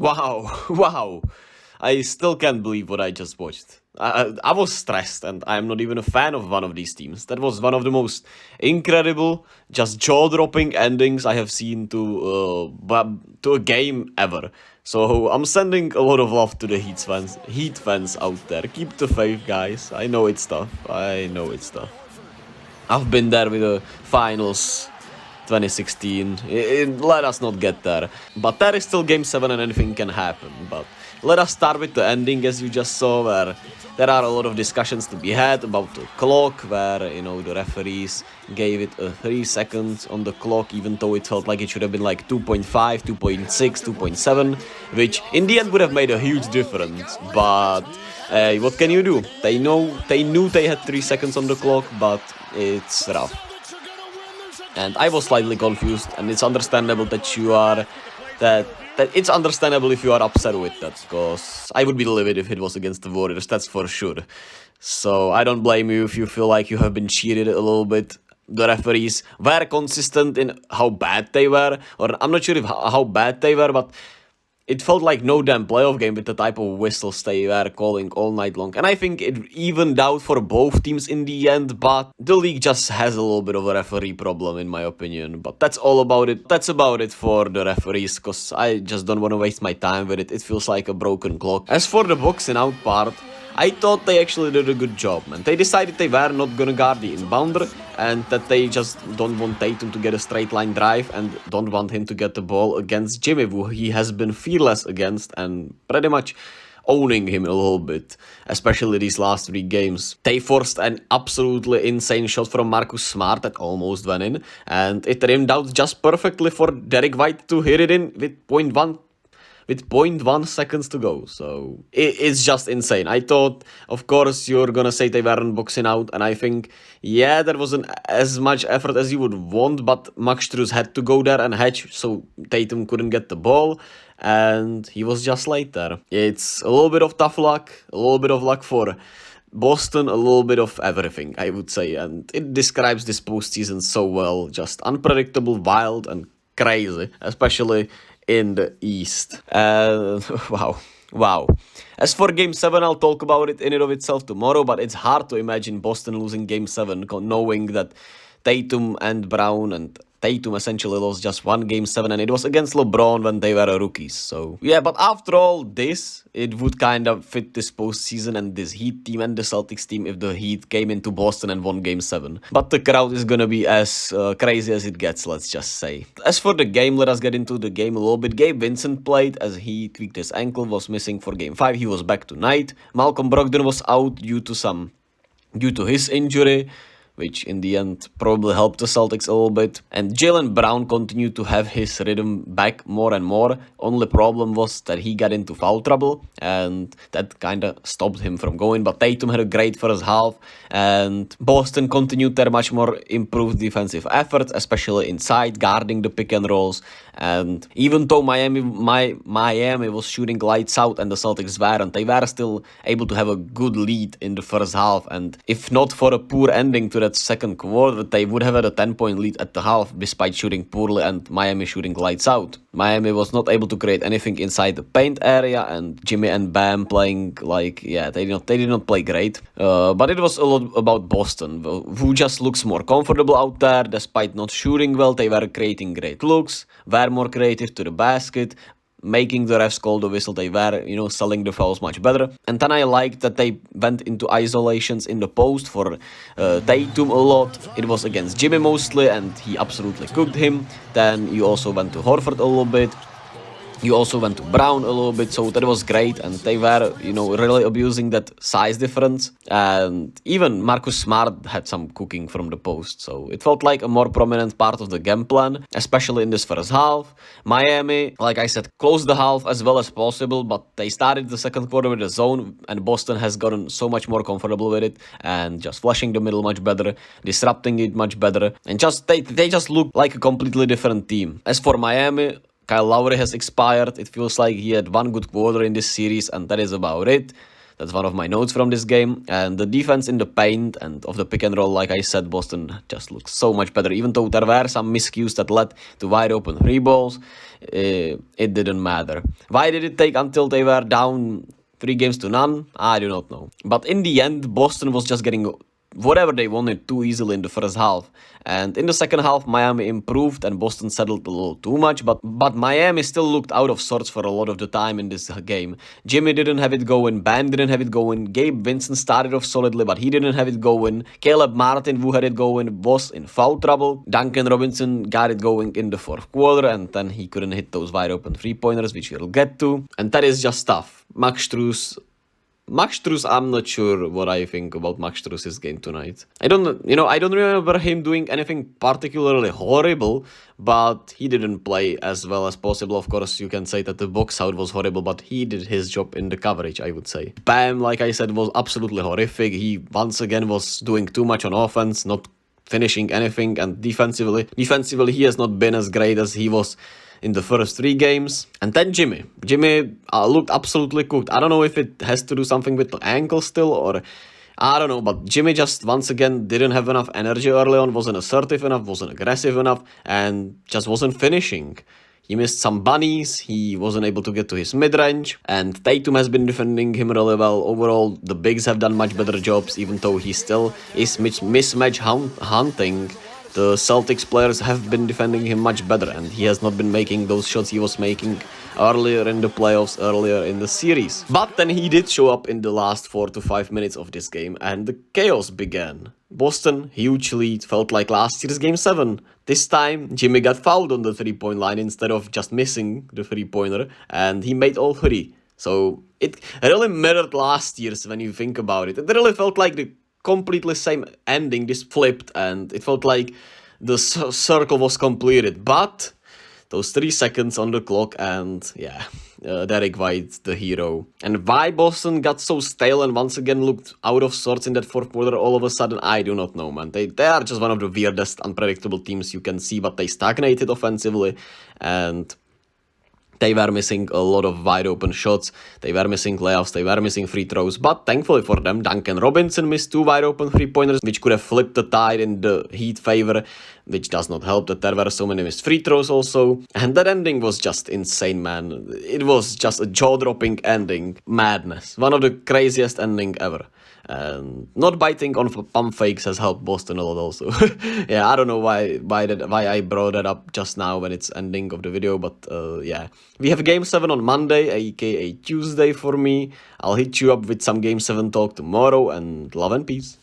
Wow, wow. I still can't believe what I just watched. I was stressed, and I'm not even a fan of one of these teams. That was one of the most incredible, just jaw-dropping endings I have seen to a game ever. So I'm sending a lot of love to the Heat fans out there. Keep the faith, guys. I know it's tough. I know it's tough. I've been there with the finals 2016. Let us not get there. But there is still game 7 and anything can happen. But let us start with the ending, as you just saw, where there are a lot of discussions to be had about the clock, where, the referees gave it 3 seconds on the clock, even though it felt like it should have been like 2.5, 2.6, 2.7, which in the end would have made a huge difference. But what can you do? They knew they had 3 seconds on the clock, but it's rough. And I was slightly confused, and it's understandable that it's understandable if you are upset with that, because I would be livid if it was against the Warriors, that's for sure. So I don't blame you if you feel like you have been cheated a little bit. The referees were consistent in how bad they were, or I'm not sure if how bad they were, but it felt like no damn playoff game with the type of whistles they were calling all night long. And I think it evened out for both teams in the end, but the league just has a little bit of a referee problem in my opinion. But that's all about it. That's about it for the referees, because I just don't want to waste my time with it. It feels like a broken clock. As for the boxing out part, I thought they actually did a good job, man. They decided they were not gonna guard the inbounder, and that they just don't want Tatum to get a straight line drive and don't want him to get the ball against Jimmy, who he has been fearless against and pretty much owning him a little bit, especially these last 3 games. They forced an absolutely insane shot from Marcus Smart that almost went in, and it rimmed out just perfectly for Derrick White to hit it in with 0.1 seconds to go. So it's just insane. I thought, of course, you're gonna say they weren't boxing out, and I think, yeah, there wasn't as much effort as you would want, but Max Strus had to go there and hedge, so Tatum couldn't get the ball, and he was just late there. It's a little bit of tough luck, a little bit of luck for Boston, a little bit of everything, I would say, and it describes this postseason so well. Just unpredictable, wild, and crazy, especially in the East. Wow. As for Game 7, I'll talk about it in and of itself tomorrow, but it's hard to imagine Boston losing Game 7, knowing that Tatum and Brown and Tatum essentially lost just 1 Game 7, and it was against LeBron when they were rookies. So, yeah, but after all this, it would kind of fit this postseason and this Heat team and the Celtics team if the Heat came into Boston and won Game 7. But the crowd is gonna be as crazy as it gets, let's just say. As for the game, let us get into the game a little bit. Gabe Vincent played as he tweaked his ankle, was missing for Game 5. He was back tonight. Malcolm Brogdon was out due to his injury, which in the end probably helped the Celtics a little bit. And Jaylen Brown continued to have his rhythm back more and more. Only problem was that he got into foul trouble, and that kind of stopped him from going. But Tatum had a great first half, and Boston continued their much more improved defensive efforts, especially inside, guarding the pick and rolls. And even though Miami was shooting lights out and the Celtics weren't, they were still able to have a good lead in the first half. And if not for a poor ending to that second quarter, they would have had a 10-point lead at the half, despite shooting poorly and Miami shooting lights out. Miami was not able to create anything inside the paint area, and Jimmy and Bam playing they did not play great. But it was a lot about Boston, who just looks more comfortable out there, despite not shooting well. They were creating great looks, were more creative to the basket, making the refs call the whistle. They were, selling the fouls much better. And then I liked that they went into isolations in the post for Tatum a lot. It was against Jimmy mostly, and he absolutely cooked him. Then you also went to Horford a little bit. You also went to Brown a little bit, so that was great, and they were, really abusing that size difference. And even Marcus Smart had some cooking from the post, so it felt like a more prominent part of the game plan, especially in this first half. Miami, like I said, closed the half as well as possible, but they started the second quarter with a zone, and Boston has gotten so much more comfortable with it, and just flushing the middle much better, disrupting it much better, and they just look like a completely different team. As for Miami, Kyle Lowry has expired. It feels like he had 1 good quarter in this series, and that is about it. That's one of my notes from this game. And the defense in the paint and of the pick and roll, like I said, Boston just looks so much better. Even though there were some miscues that led to wide open three balls, it didn't matter. Why did it take until they were down 3-0? I do not know. But in the end, Boston was just getting whatever they wanted too easily in the first half. And in the second half, Miami improved and Boston settled a little too much. But Miami still looked out of sorts for a lot of the time in this game. Jimmy didn't have it going. Bam didn't have it going. Gabe Vincent started off solidly, but he didn't have it going. Caleb Martin, who had it going, was in foul trouble. Duncan Robinson got it going in the fourth quarter, and then he couldn't hit those wide open three-pointers, which we'll get to. And that is just tough. Max Strus, I'm not sure what I think about Max Strus' game tonight. I don't remember him doing anything particularly horrible, but he didn't play as well as possible. Of course, you can say that the box out was horrible, but he did his job in the coverage, I would say. Bam, like I said, was absolutely horrific. He once again was doing too much on offense, not finishing anything, and defensively he has not been as great as he was in the first 3 games. And then Jimmy looked absolutely cooked. I don't know if it has to do something with the ankle still, or I don't know, but Jimmy just once again didn't have enough energy early on, wasn't assertive enough, wasn't aggressive enough, and just wasn't finishing. He missed some bunnies, he wasn't able to get to his mid-range, and Tatum has been defending him really well. Overall, the bigs have done much better jobs, even though he still is mismatch hunting. The Celtics players have been defending him much better, and he has not been making those shots he was making earlier in the playoffs, earlier in the series. But then he did show up in the last 4 to 5 minutes of this game, and the chaos began. Boston, huge lead, felt like last year's Game 7. This time, Jimmy got fouled on the three-point line instead of just missing the three-pointer, and he made all 3. So it really mirrored last year's when you think about it. It really felt like the completely same ending, this flipped, and it felt like the circle was completed. But those 3 seconds on the clock, and yeah, Derrick White, the hero. And why Boston got so stale and once again looked out of sorts in that fourth quarter all of a sudden, I do not know, man. They are just one of the weirdest, unpredictable teams you can see, but they stagnated offensively, and they were missing a lot of wide open shots, they were missing layups, they were missing free throws, but thankfully for them, Duncan Robinson missed 2 wide open three-pointers, which could have flipped the tide in the Heat favor, which does not help that there were so many missed free throws also. And that ending was just insane, man. It was just a jaw-dropping ending. Madness. One of the craziest ending ever. And not biting on pump fakes has helped Boston a lot also. Yeah, I don't know why I brought that up just now when it's ending of the video, but yeah. We have Game 7 on Monday, aka Tuesday for me. I'll hit you up with some Game 7 talk tomorrow, and love and peace.